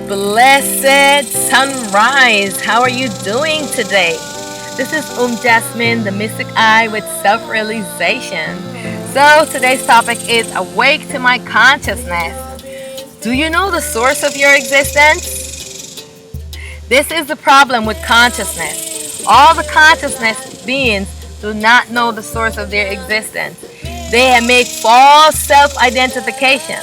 Blessed sunrise. How are you doing today? This is Jasmine, the mystic eye with self-realization. So today's topic is awake to my consciousness. Do you know the source of your existence? This is the problem with consciousness. All the consciousness beings do not know the source of their existence. They make false self-identification.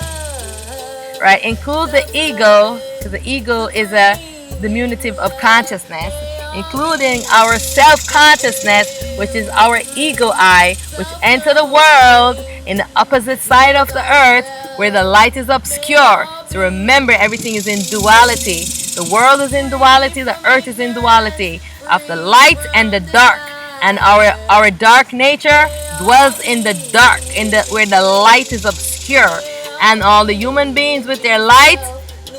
Right? Include the ego, because the ego is a diminutive of consciousness, including our self-consciousness, which is our ego eye, which enter the world in the opposite side of the earth where the light is obscure. So remember, everything is in duality. The world is in duality, the earth is in duality of the light and the dark. And our dark nature dwells in the dark, where the light is obscure. And all the human beings with their light,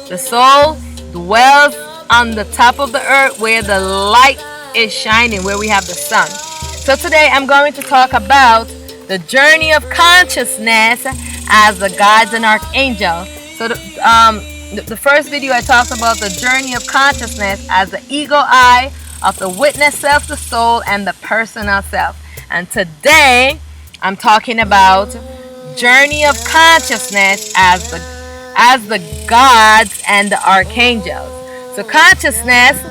the soul, dwells on the top of the earth where the light is shining, where we have the sun. So today I'm going to talk about the journey of consciousness as the gods and archangels. So the first video I talked about the journey of consciousness as the ego eye of the witness self, the soul, and the personal self. And today I'm talking about journey of consciousness as the gods and the archangels. So consciousness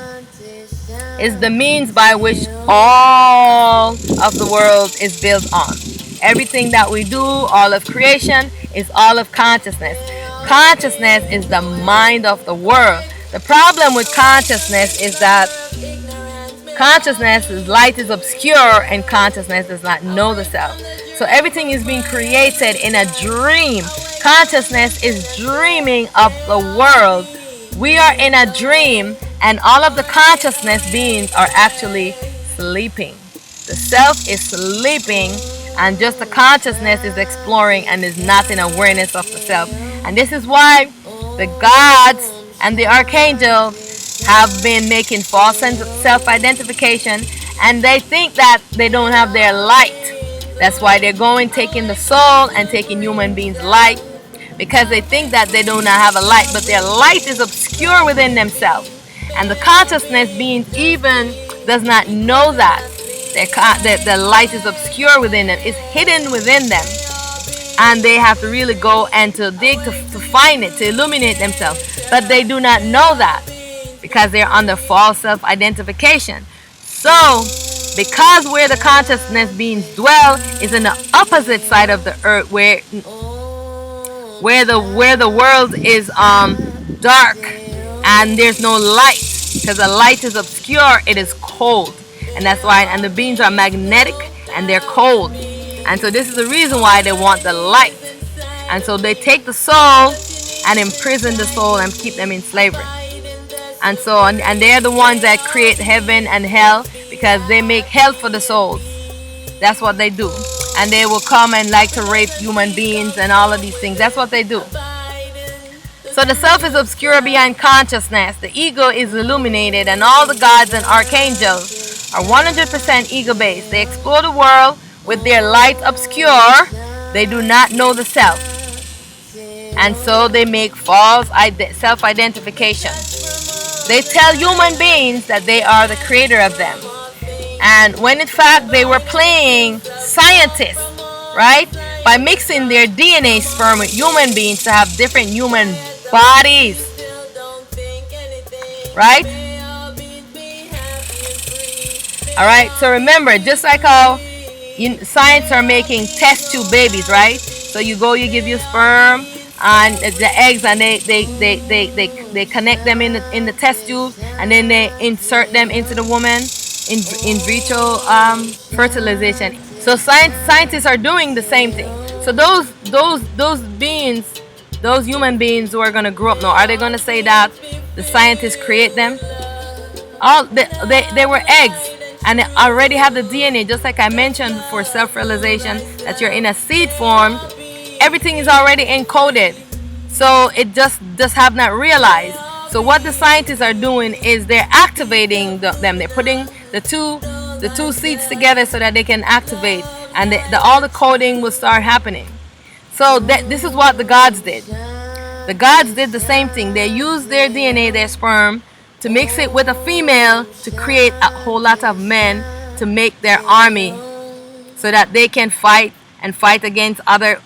is the means by which all of the world is built on. Everything that we do, all of creation, is all of consciousness. Consciousness is the mind of the world. The problem with consciousness is that light is obscure and consciousness does not know the self. So everything is being created in a dream. Consciousness is dreaming of the world. We are in a dream, and all of the consciousness beings are actually sleeping. The self is sleeping, and just the consciousness is exploring and is not in awareness of the self. And this is why the gods and the archangels have been making false self-identification, and they think that they don't have their light. That's why they're taking the soul and taking human beings' light, because they think that they do not have a light, but their light is obscure within themselves. And the consciousness being even does not know that the light is obscure within them. It's hidden within them. And they have to really go and to dig to find it, to illuminate themselves. But they do not know that because they're under false self-identification. So, because where the consciousness beings dwell is in the opposite side of the earth, where the world is dark and there's no light, because the light is obscure, it is cold, and that's why. And the beings are magnetic and they're cold, and so this is the reason why they want the light. And so they take the soul and imprison the soul and keep them in slavery. And so and they're the ones that create heaven and hell, because they make hell for the souls. That's what they do. And they will come and like to rape human beings and all of these things. That's what they do. So the self is obscure beyond consciousness. The ego is illuminated, and all the gods and archangels are 100% ego-based. They explore the world with their light obscure. They do not know the self. And so they make false self-identification. They tell human beings that they are the creator of them. And when in fact they were playing scientists, right? By mixing their DNA sperm with human beings to have different human bodies, right? Alright, so remember, just like how science are making test tube babies, right? So you give your sperm and the eggs, and they connect them in the test tubes, and then they insert them into the woman in vitro fertilization. So scientists are doing the same thing. So those beings, those human beings who are going to grow up now, are they going to say that the scientists create them? They were eggs, and they already have the DNA, just like I mentioned for self-realization, that you're in a seed form. Everything is already encoded, so it just have not realized. So what the scientists are doing is they're activating them. They're putting the two seeds together so that they can activate, and all the coding will start happening. So this is what the gods did. The gods did the same thing. They used their DNA, their sperm, to mix it with a female to create a whole lot of men to make their army, so that they can fight and fight against other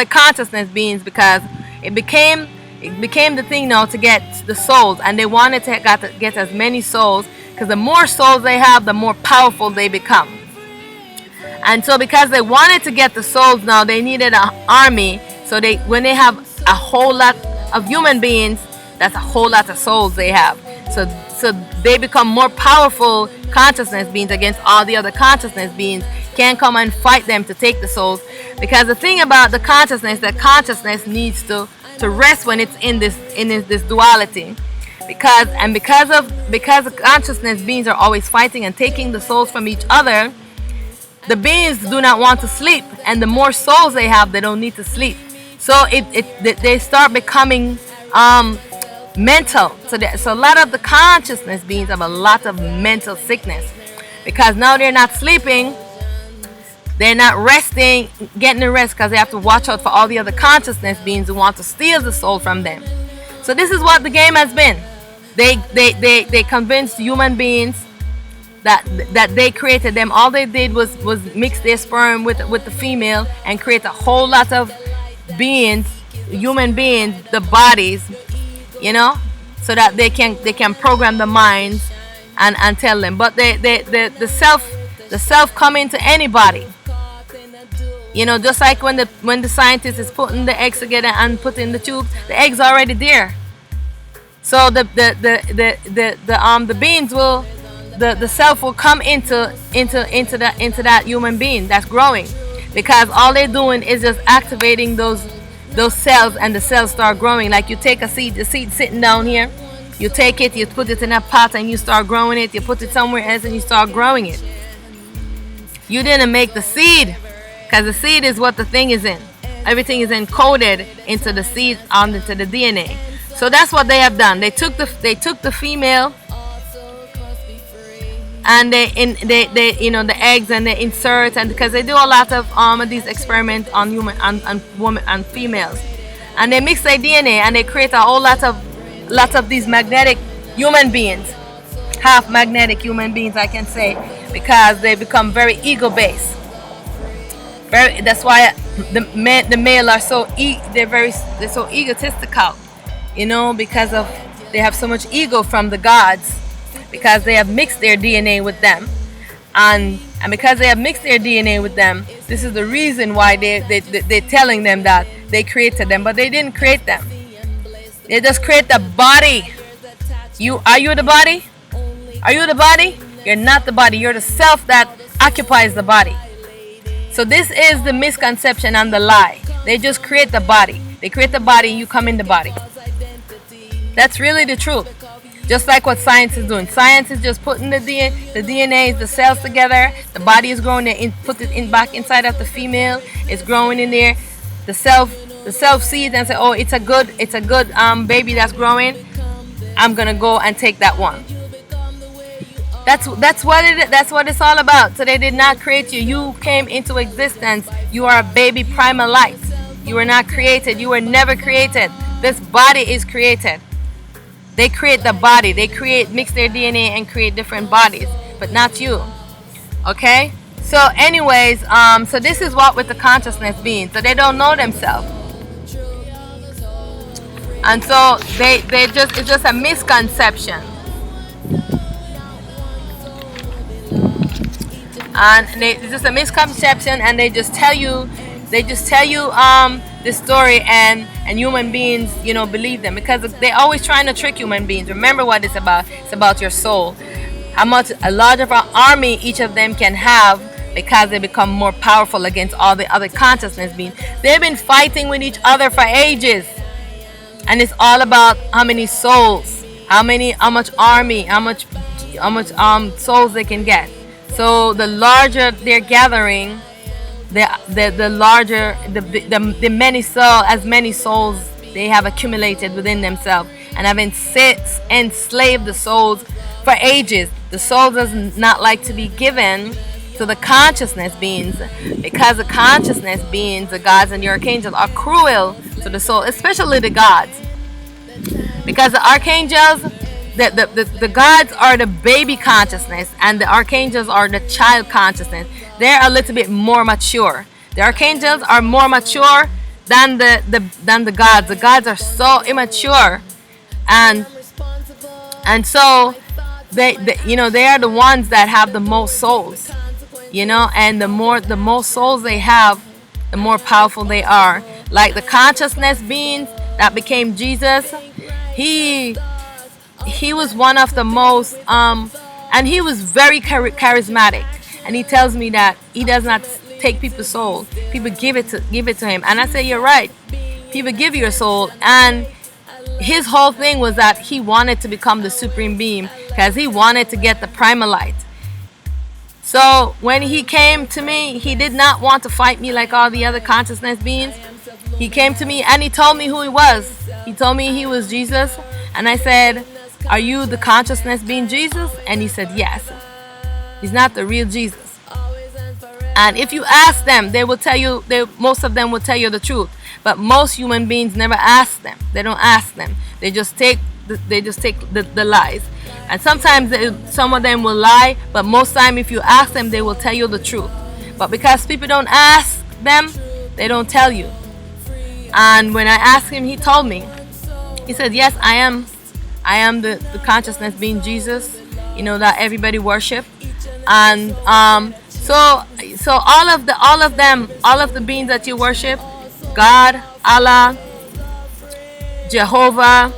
consciousness beings, because it became the thing now to get the souls, and they wanted to get as many souls, because the more souls they have, the more powerful they become. And so because they wanted to get the souls now, they needed an army. So when they have a whole lot of human beings, that's a whole lot of souls they have. So they become more powerful consciousness beings against all the other consciousness beings. Can't come and fight them to take the souls, because the thing about the consciousness, that consciousness needs to rest when it's in this duality, because the consciousness beings are always fighting and taking the souls from each other. The beings do not want to sleep, and the more souls they have, they don't need to sleep. So they start becoming mental. So a lot of the consciousness beings have a lot of mental sickness, because now they're not sleeping, they're not resting, getting the rest, because they have to watch out for all the other consciousness beings who want to steal the soul from them. So this is what the game has been. They convinced human beings that they created them. All they did was mix their sperm with the female and create a whole lot of beings, human beings, the bodies, so that they can program the minds and tell them. But the self come into anybody. Just like when the scientist is putting the eggs together and putting the tubes, the eggs are already there. So the beings will, the self will come into that human being that's growing, because all they're doing is just activating those cells, and the cells start growing. Like you take a seed, the seed sitting down here, you take it, you put it in a pot, and you start growing it. You put it somewhere else, and you start growing it. You didn't make the seed, because the seed is what the thing is in. Everything is encoded into the seed, into the DNA. So that's what they have done. They took the female, and they the eggs, and they insert, and because they do a lot of these experiments on human and women and females, and they mix their DNA, and they create a whole lot of these magnetic human beings, half magnetic human beings, I can say, because they become very ego based. That's why the male are so they're so egotistical, because of they have so much ego from the gods, because they have mixed their DNA with them, and because they have mixed their DNA with them, this is the reason why they're telling them that they created them, but they didn't create them. They just create the body. Are you the body? Are you the body? You're not the body. You're the self that occupies the body. So this is the misconception and the lie. They just create the body. They create the body, you come in the body. That's really the truth. Just like what science is doing. Science is just putting the DNA, the cells together. The body is growing. They put it back inside of the female. It's growing in there. The self sees and says, "Oh, it's a good baby that's growing. I'm gonna go and take that one." That's what it's all about. So they did not create you. You came into existence. You are a baby primal light. You were not created. You were never created. This body is created. They create the body. They mix their DNA and create different bodies, but not you. Okay? So anyways, so this is what with the consciousness being. So they don't know themselves. And so it's just a misconception. And it's just a misconception, and they just tell you this story, and human beings believe them, because they're always trying to trick human beings. Remember what it's about. It's about your soul, how much a large of an army each of them can have, because they become more powerful against all the other consciousness beings. They've been fighting with each other for ages, and it's all about how many souls, how much army, how much souls they can get. So the larger they're gathering, the larger the many souls they have accumulated within themselves, and have enslaved the souls for ages. The soul does not like to be given to the consciousness beings, because the consciousness beings, the gods and the archangels, are cruel to the soul, especially the gods. Because the archangels, the gods are the baby consciousness, and the archangels are the child consciousness. They're a little bit more mature. The archangels are more mature than the gods. The gods are so immature, and so they are the ones that have the most souls, and the most souls they have, the more powerful they are. Like the consciousness beings that became Jesus, he was one of the most and he was very charismatic, and he tells me that he does not take people's soul. People give it to him, and I say, you're right. People give your soul. And his whole thing was that he wanted to become the supreme being, because he wanted to get the primal light. So when he came to me, he did not want to fight me like all the other consciousness beings. He came to me and he told me who he was. He told me he was Jesus. And I said, are you the consciousness being Jesus? And he said, yes. He's not the real Jesus. And if you ask them, they will tell you, most of them will tell you the truth. But most human beings never ask them. They don't ask them. They just take the lies. And sometimes some of them will lie, but most time if you ask them, they will tell you the truth. But because people don't ask them, they don't tell you. And when I asked him, he told me. He said, yes, I am the consciousness being Jesus, that everybody worship. And so all of the beings that you worship, God, Allah, Jehovah,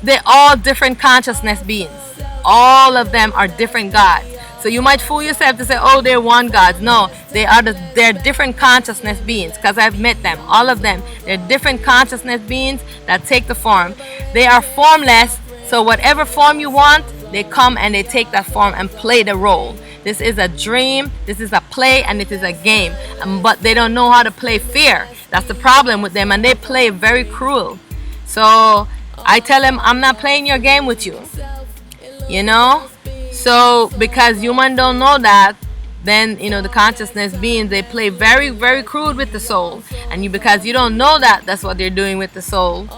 they're all different consciousness beings. All of them are different gods. So you might fool yourself to say, oh, they're one God. No, they're different consciousness beings, because I've met them, all of them. They're different consciousness beings that take the form. They are formless, so whatever form you want, they come and they take that form and play the role. This is a dream, this is a play, and it is a game. But they don't know how to play fair. That's the problem with them, and they play very cruel. So I tell them, I'm not playing your game with you. So because humans don't know that, then the consciousness beings, they play very, very crude with the soul. And because you don't know that that's what they're doing with the soul,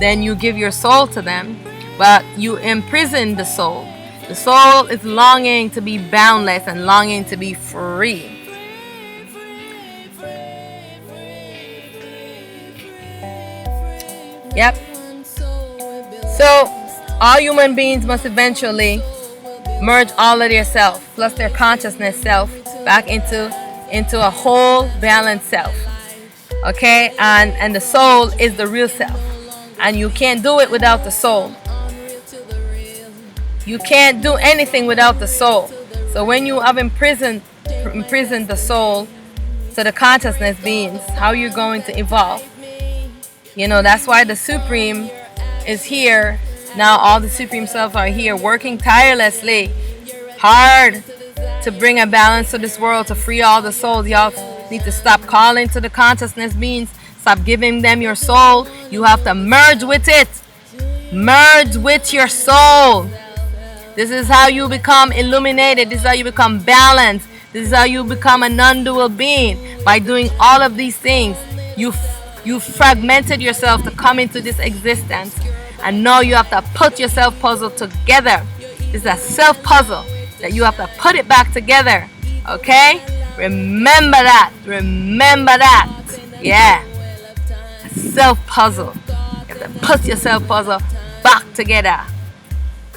then you give your soul to them, but you imprison the soul. The soul is longing to be boundless and longing to be free. Yep. So all human beings must eventually merge all of their self plus their consciousness self back into a whole balanced self. Okay? And the soul is the real self. And you can't do it without the soul. You can't do anything without the soul. So when you have imprisoned the soul to the consciousness beings, how are you going to evolve? That's why the Supreme is here. Now all the Supreme Selves are here working tirelessly, hard to bring a balance to this world, to free all the souls. Y'all need to stop calling to the consciousness beings. Stop giving them your soul. You have to merge with it. Merge with your soul. This is how you become illuminated. This is how you become balanced. This is how you become a non-dual being. By doing all of these things, you fragmented yourself to come into this existence. And now you have to put your self-puzzle together. It's a self-puzzle that you have to put it back together. Okay? Remember that. Remember that. Yeah. A self-puzzle. You have to put your self-puzzle back together.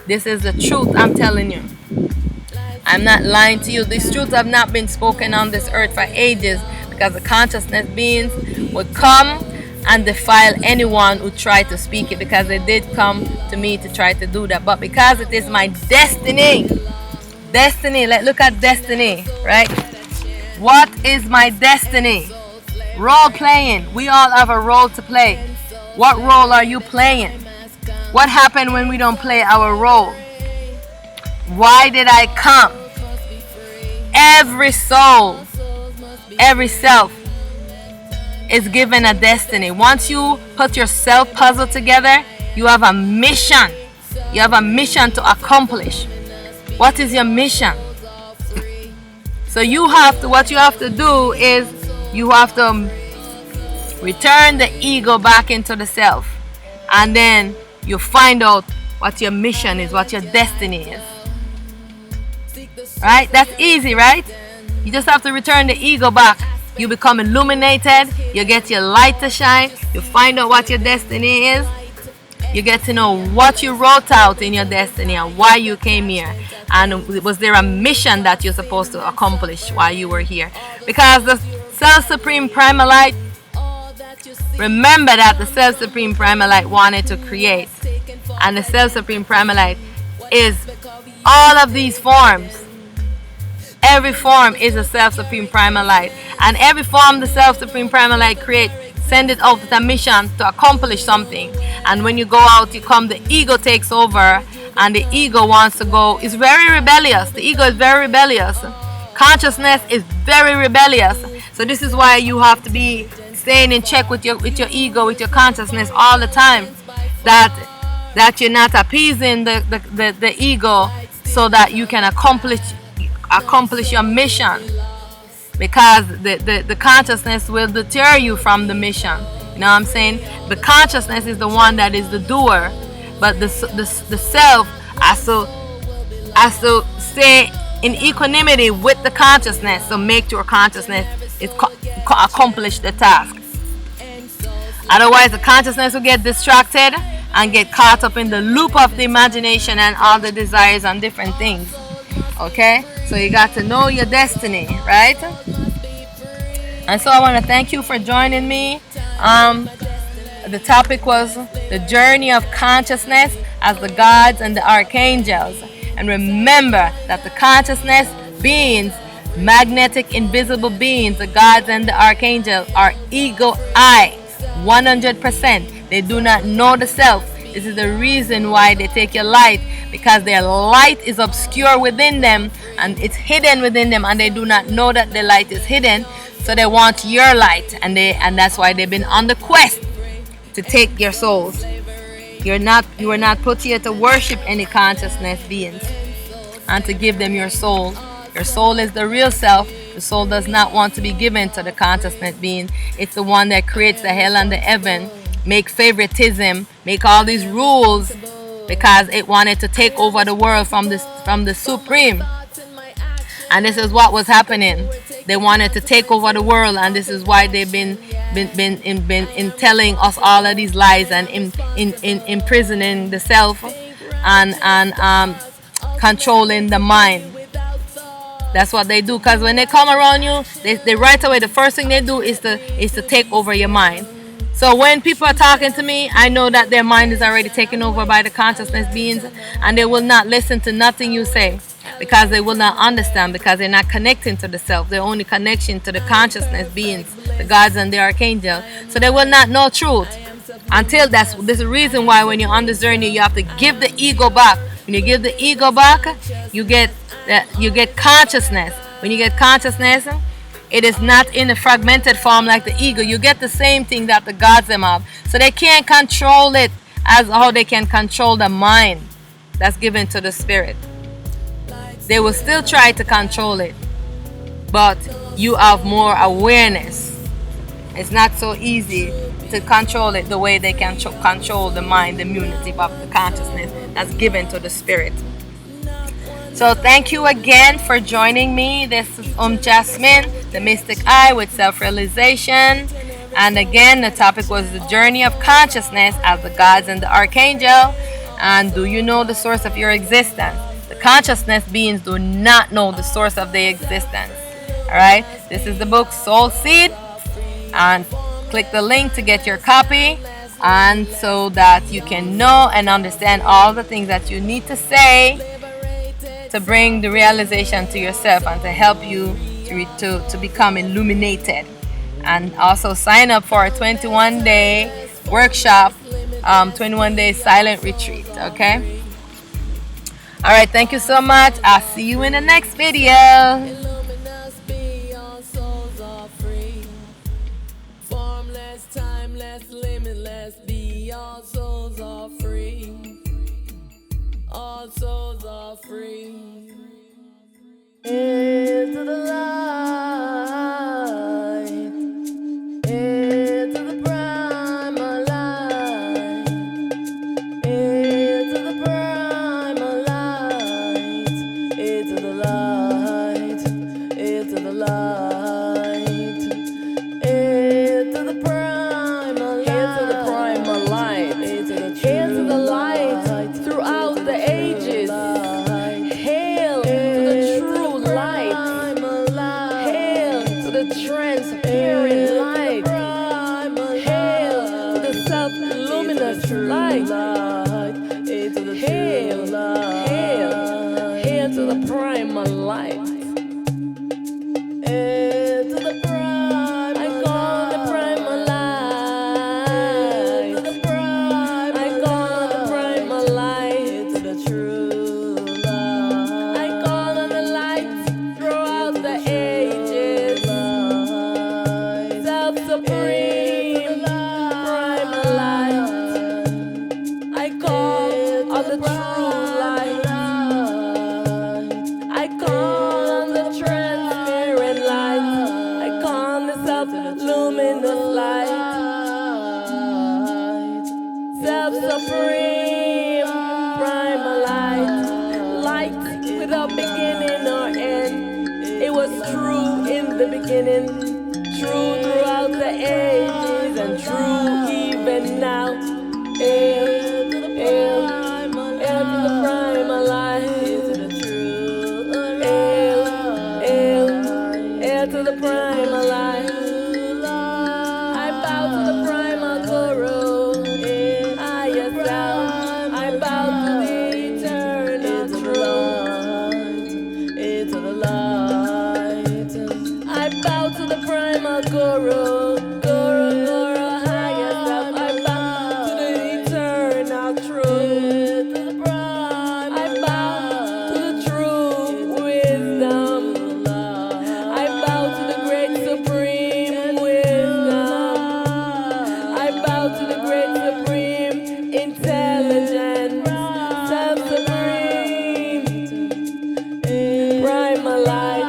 This is the truth I'm telling you. I'm not lying to you. These truths have not been spoken on this earth for ages, because the consciousness beings would come and defile anyone who tried to speak it, because they did come to me to try to do that. But because it is my destiny, let's look at destiny, right? What is my destiny? Role playing. We all have a role to play. What role are you playing? What happened when we don't play our role? Why did I come? Every soul, every self is given a destiny. Once you put your self puzzle together, you have a mission. You have a mission to accomplish. What is your mission? So what you have to do is you have to Return the ego back into the self. And then you find out what your mission is, what your destiny is. Right? That's easy, right? You just have to return the ego back. You become illuminated. You get your light to shine. You find out what your destiny is. You get to know what you wrote out in your destiny and why you came here. And was there a mission that you're supposed to accomplish while you were here? Because the Self-Supreme Primal Light, remember that the Self-Supreme Primal Light wanted to create. And the Self-Supreme Primal Light is all of these forms. Every form is a Self-Supreme Primal Light. And every form the Self-Supreme Primal Light creates, send it out with a mission to accomplish something. And when you go out, you come, the ego takes over, and the ego wants to go. It's very rebellious. The ego is very rebellious. Consciousness is very rebellious. So this is why you have to be staying in check with your ego, with your consciousness all the time. That you're not appeasing the ego so that you can accomplish your mission. Because the consciousness will deter you from the mission. You know what I'm saying? The consciousness is the one that is the doer, but the self has to stay in equanimity with the consciousness, so make your consciousness accomplish the task. Otherwise, the consciousness will get distracted and get caught up in the loop of the imagination and all the desires and different things. Okay, so you got to know your destiny, right? And so I want to thank you for joining me. The topic was the journey of consciousness as the gods and the archangels. And remember that the consciousness beings, magnetic invisible beings, the gods and the archangels, are ego I, 100%. They do not know the self. This is the reason why they take your light, because their light is obscure within them and it's hidden within them, and they do not know that the light is hidden. So they want your light, and that's why they've been on the quest to take your souls. You are not put here to worship any consciousness beings and to give them your soul. Your soul is the real self. The soul does not want to be given to the consciousness being. It's the one that creates the hell and the heaven, make favoritism, make all these rules, because it wanted to take over the world from the Supreme. And this is what was happening. They wanted to take over the world, and this is why they've been in telling us all of these lies and in imprisoning the self and controlling the mind. That's what they do. Because when they come around you, they right away, the first thing they do is to take over your mind. So when people are talking to me, I know that their mind is already taken over by the consciousness beings, and they will not listen to nothing you say, because they will not understand, because they're not connecting to the self. They're only connection to the consciousness beings, the gods and the archangel. So they will not know truth until there's a reason why when you're on this journey, you have to give the ego back. When you give the ego back, you get consciousness. When you get consciousness, it is not in a fragmented form like the ego. You get the same thing that the gods them have. So they can't control it as how they can control the mind that's given to the spirit. They will still try to control it, but you have more awareness. It's not so easy to control it the way they can control the mind, the immunity of the consciousness that's given to the spirit. So thank you again for joining me. This is Jasmine, the Mystic Eye with Self-Realization. And again, the topic was the journey of consciousness as the gods and the archangel. And do you know the source of your existence? The consciousness beings do not know the source of their existence. Alright, this is the book Soul Seed. And click the link to get your copy. And so that you can know and understand all the things that you need to say to bring the realization to yourself and to help you to become illuminated. And also sign up for a 21-day workshop, 21-day silent retreat. Okay? Alright, thank you so much. I'll see you in the next video. All souls are free. Into the light, into the transparent light. Hail to the self-luminous light. Hail, hail, hail to the primal light. Hail to the primal. I call the primal light. I call the primal light. To the true light. I call on the light throughout the ages. Self-supreme primal light. I call on the true light. I call on the transparent light. I call on the self-luminous light. Self-supreme primal light. Light without beginning or end. It was true in the beginning, true throughout the ages, and true even now. Hail, hail, hail to the primal light. Hail, hail, hail to the primal light. I bow to the primal guru. Higher self. I bow to the eternal truth. Into the light. I bow to the primal guru. Guru, guru, higher self. I bow to the eternal truth. I bow to the true wisdom. I bow to the great supreme wisdom. I bow to the great supreme intelligence. Self-supreme primal light.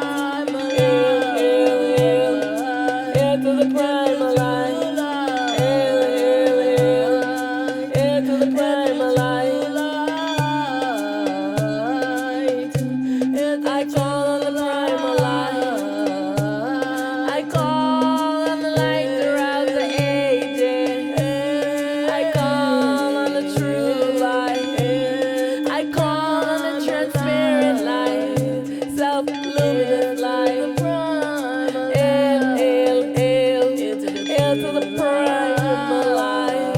Hail, hail, hail, hail to the primal light. Hail, hail, hail, hail to the primal light. I call on the primal light. I call on the light throughout the ages. I call on the true light. I call on the transparent light. Self-luminous light. Hail, hail, hail, hail to the primal light.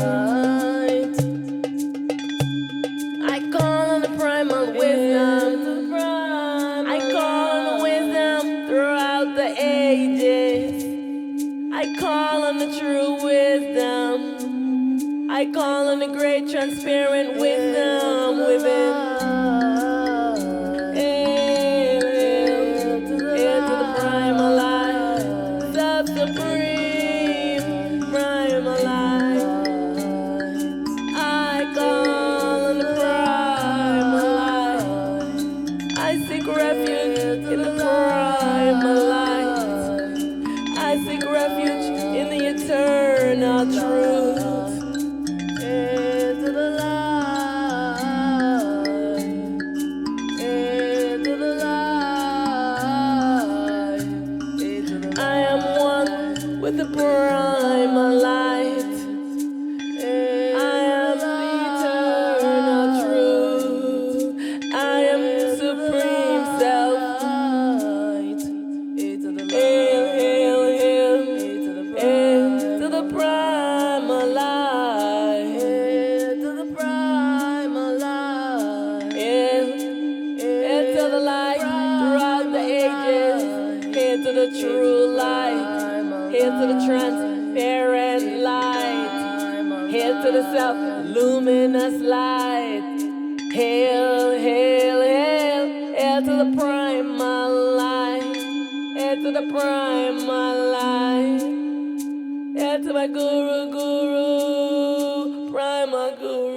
I call on the primal wisdom. I call on the wisdom throughout the ages. I call on the true wisdom. I call on the great transparent wisdom within. Hail, hail, hail to the primal light. Self-supreme primal light. I call on the primal light. I seek refuge in the primal light. I seek refuge in the eternal truth. Into the light. Into the light. I am one with the primal light. I am the eternal truth. I am supreme self. Hail, hail, hail, hail to the primal light. Hail to the primal light. Hail, hail to the light throughout the ages. Hail to the true light. Hail to the transparent light. Hail to the self-luminous light. Hail, hail, hail, hail to the primal light. Hail to the primal light. Hail to my guru, guru, primal guru.